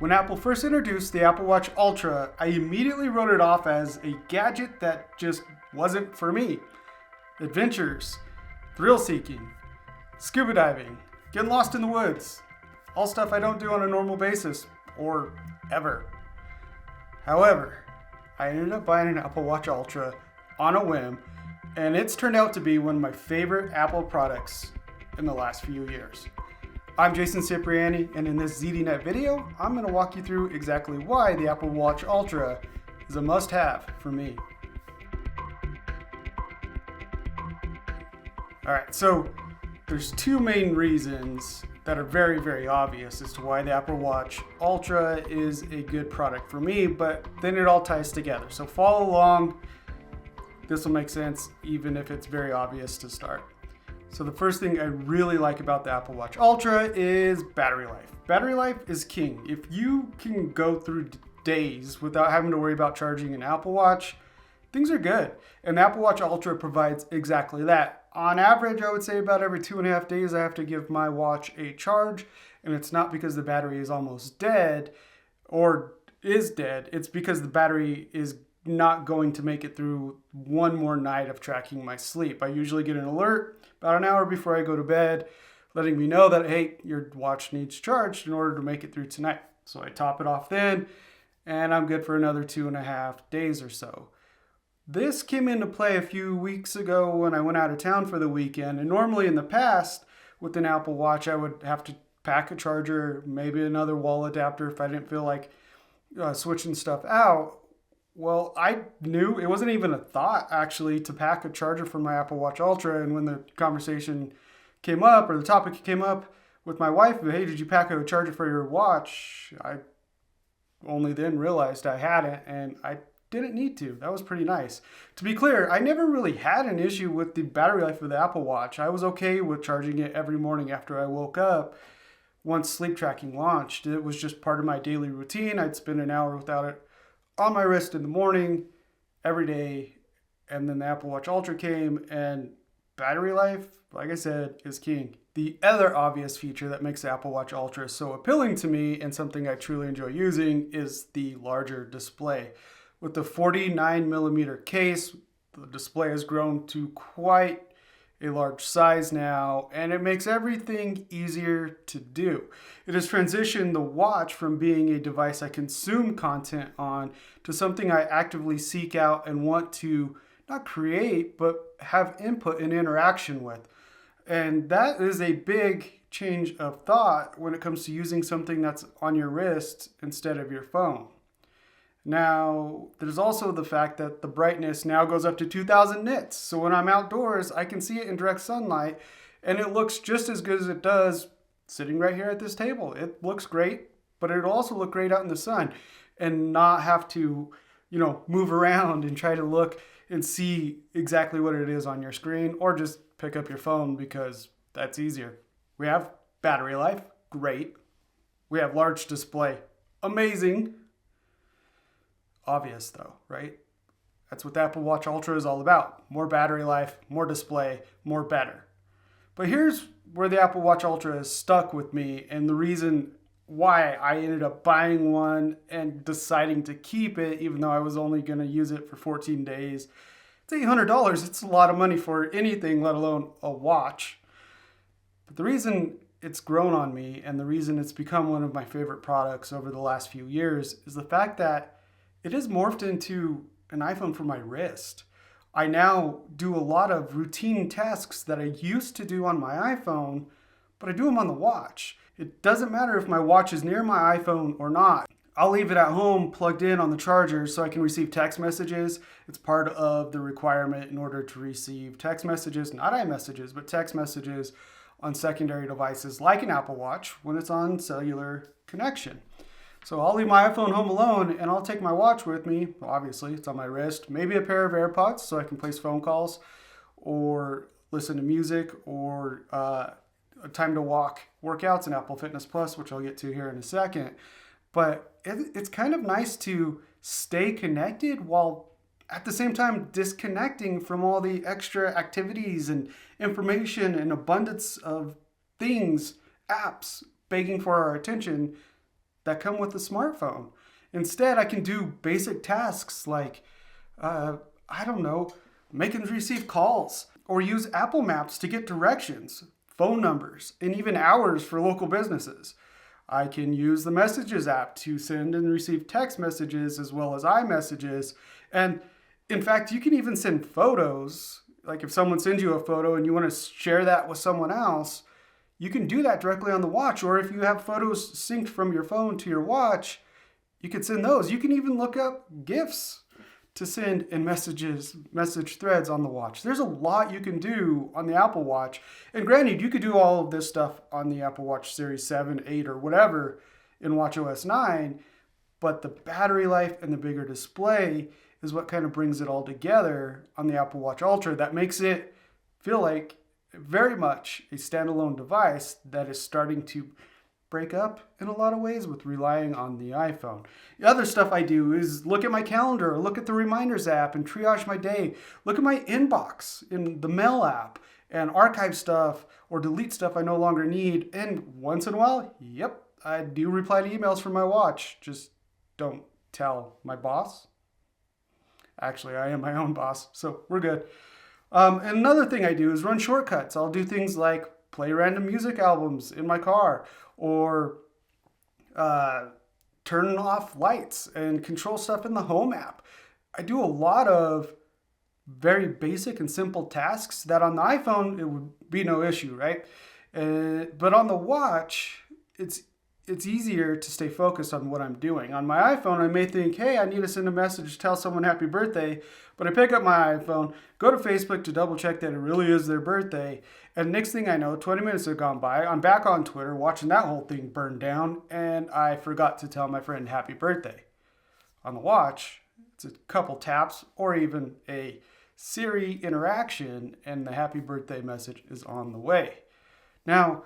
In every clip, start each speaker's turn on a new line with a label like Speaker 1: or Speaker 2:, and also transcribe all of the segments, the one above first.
Speaker 1: When Apple first introduced the Apple Watch Ultra, I immediately wrote it off as a gadget that just wasn't for me. Adventures, thrill seeking, scuba diving, getting lost in the woods, all stuff I don't do on a normal basis, or ever. However, I ended up buying an Apple Watch Ultra on a whim, and it's turned out to be one of my favorite Apple products in the last few years. I'm Jason Cipriani, and in this ZDNet video, I'm going to walk you through exactly why the Apple Watch Ultra is a must-have for me. Alright, so there's two main reasons that are very, very obvious as to why the Apple Watch Ultra is a good product for me, but then it all ties together. So follow along. This will make sense even if it's very obvious to start. So the first thing I really like about the Apple Watch Ultra is battery life. Battery life is king. If you can go through days without having to worry about charging an Apple Watch, things are good. And the Apple Watch Ultra provides exactly that. On average, I would say about every 2.5 days, I have to give my watch a charge. And it's not because the battery is almost dead or is dead. It's because the battery is not going to make it through one more night of tracking my sleep. I usually get an alert about an hour before I go to bed, letting me know that, hey, your watch needs charged in order to make it through tonight. So I top it off then, and I'm good for another 2.5 days or so. This came into play a few weeks ago when I went out of town for the weekend. And normally in the past, with an Apple Watch, I would have to pack a charger, maybe another wall adapter if I didn't feel like switching stuff out. Well, I knew it wasn't even a thought actually to pack a charger for my Apple Watch Ultra. And when the conversation came up or the topic came up with my wife, hey, did you pack a charger for your watch? I only then realized I hadn't, and I didn't need to. That was pretty nice. To be clear, I never really had an issue with the battery life of the Apple Watch. I was okay with charging it every morning after I woke up once sleep tracking launched. It was just part of my daily routine. I'd spend an hour without it on my wrist in the morning every day, and then the Apple Watch Ultra came, and battery life, like I said, is king. The other obvious feature that makes the Apple Watch Ultra so appealing to me and something I truly enjoy using is the larger display. With the 49mm case, the display has grown to quite a large size now, and it makes everything easier to do. It has transitioned the watch from being a device I consume content on to something I actively seek out and want to not create, but have input and interaction with. And that is a big change of thought when it comes to using something that's on your wrist instead of your phone. Now, there's also the fact that the brightness now goes up to 2000 nits. So when I'm outdoors, I can see it in direct sunlight, and it looks just as good as it does sitting right here at this table. It looks great, but it'll also look great out in the sun and not have to, move around and try to look and see exactly what it is on your screen, or just pick up your phone because that's easier. We have battery life, great. We have large display, amazing. Obvious though, right? That's what the Apple Watch Ultra is all about. More battery life, more display, more better. But here's where the Apple Watch Ultra has stuck with me, and the reason why I ended up buying one and deciding to keep it, even though I was only going to use it for 14 days. It's $800. It's a lot of money for anything, let alone a watch. But the reason it's grown on me, and the reason it's become one of my favorite products over the last few years, is the fact that it has morphed into an iPhone for my wrist. I now do a lot of routine tasks that I used to do on my iPhone, but I do them on the watch. It doesn't matter if my watch is near my iPhone or not. I'll leave it at home plugged in on the charger so I can receive text messages. It's part of the requirement in order to receive text messages, not iMessages, but text messages on secondary devices like an Apple Watch when it's on cellular connection. So I'll leave my iPhone home alone, and I'll take my watch with me. Well, obviously, it's on my wrist. Maybe a pair of AirPods so I can place phone calls or listen to music, or time to walk workouts in Apple Fitness Plus, which I'll get to here in a second. But it's kind of nice to stay connected while at the same time disconnecting from all the extra activities and information and abundance of things, apps begging for our attention that come with the smartphone. Instead, I can do basic tasks like, I don't know, make and receive calls, or use Apple Maps to get directions, phone numbers, and even hours for local businesses. I can use the Messages app to send and receive text messages as well as iMessages. And in fact, you can even send photos. Like if someone sends you a photo and you want to share that with someone else, you can do that directly on the watch. Or if you have photos synced from your phone to your watch, you can send those. You can even look up GIFs to send in message threads on the watch. There's a lot you can do on the Apple Watch. And granted, you could do all of this stuff on the Apple Watch Series 7, 8, or whatever in watchOS 9, but the battery life and the bigger display is what kind of brings it all together on the Apple Watch Ultra that makes it feel like very much a standalone device that is starting to break up in a lot of ways with relying on the iPhone. The other stuff I do is look at my calendar, look at the reminders app and triage my day, look at my inbox in the mail app and archive stuff or delete stuff I no longer need. And once in a while, yep, I do reply to emails from my watch. Just don't tell my boss. Actually, I am my own boss, so we're good. And another thing I do is run shortcuts. I'll do things like play random music albums in my car, or turn off lights and control stuff in the Home app. I do a lot of very basic and simple tasks that on the iPhone, it would be no issue, right? But on the watch, it's easier to stay focused on what I'm doing. On my iPhone, I may think, hey, I need to send a message to tell someone happy birthday, but I pick up my iPhone, go to Facebook to double check that it really is their birthday, and next thing I know, 20 minutes have gone by, I'm back on Twitter watching that whole thing burn down, and I forgot to tell my friend happy birthday. On the watch, it's a couple taps or even a Siri interaction, and the happy birthday message is on the way. Now,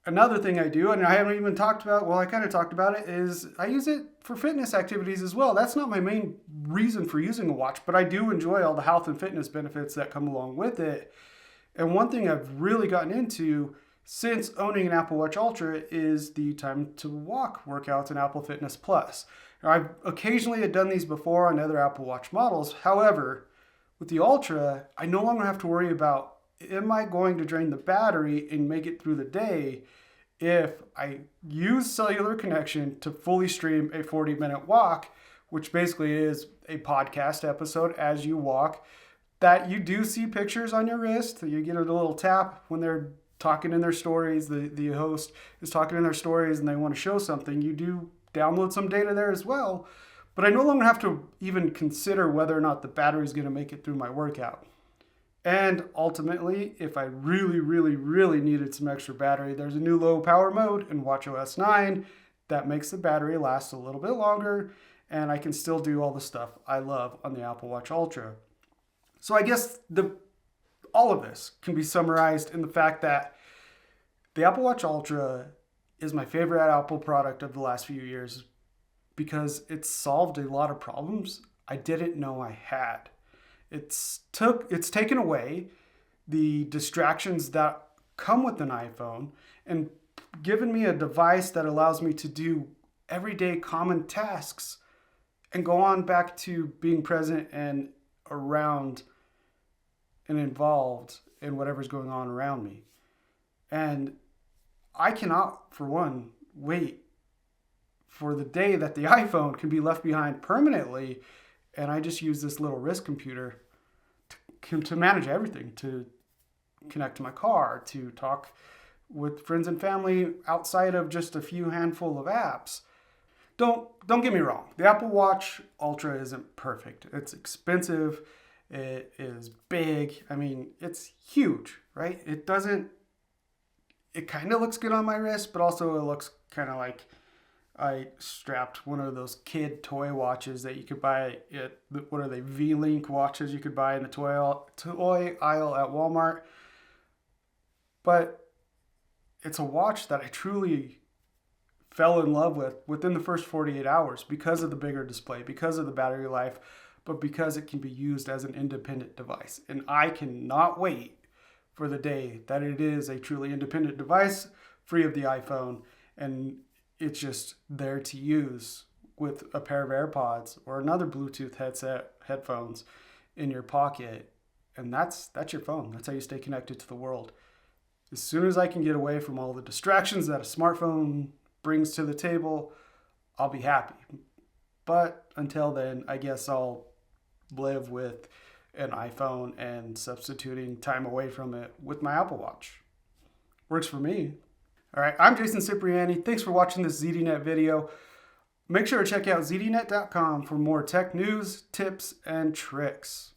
Speaker 1: another thing I do, and I haven't even talked about, well, I kind of talked about it, is I use it for fitness activities as well. That's not my main reason for using a watch, but I do enjoy all the health and fitness benefits that come along with it. And one thing I've really gotten into since owning an Apple Watch Ultra is the time to walk workouts in Apple Fitness Plus. Now, I've occasionally had done these before on other Apple Watch models. However, with the Ultra, I no longer have to worry about, am I going to drain the battery and make it through the day if I use cellular connection to fully stream a 40-minute walk, which basically is a podcast episode as you walk, that you do see pictures on your wrist. You get a little tap when they're talking in their stories. The host is talking in their stories and they want to show something. You do download some data there as well. But I no longer have to even consider whether or not the battery is going to make it through my workout. And ultimately, if I really, really, really needed some extra battery, there's a new low power mode in watchOS 9 that makes the battery last a little bit longer, and I can still do all the stuff I love on the Apple Watch Ultra. So I guess all of this can be summarized in the fact that the Apple Watch Ultra is my favorite Apple product of the last few years because it's solved a lot of problems I didn't know I had. It's taken away the distractions that come with an iPhone and given me a device that allows me to do everyday common tasks and go on back to being present and around and involved in whatever's going on around me. And I cannot, for one, wait for the day that the iPhone can be left behind permanently and I just use this little wrist computer to manage everything, to connect to my car, to talk with friends and family outside of just a few handful of apps. Don't get me wrong. The Apple Watch Ultra isn't perfect. It's expensive. It is big. I mean, it's huge, right? It kind of looks good on my wrist, but also it looks kind of like I strapped one of those kid toy watches that you could buy at, what are they, V-Link watches you could buy in the toy aisle at Walmart. But it's a watch that I truly fell in love with within the first 48 hours because of the bigger display, because of the battery life, but because it can be used as an independent device. And I cannot wait for the day that it is a truly independent device, free of the iPhone, and It's just there to use with a pair of AirPods or another Bluetooth headphones in your pocket. And that's your phone. That's how you stay connected to the world. As soon as I can get away from all the distractions that a smartphone brings to the table, I'll be happy. But until then, I guess I'll live with an iPhone and substituting time away from it with my Apple Watch. Works for me. All right, I'm Jason Cipriani. Thanks for watching this ZDNet video. Make sure to check out zdnet.com for more tech news, tips, and tricks.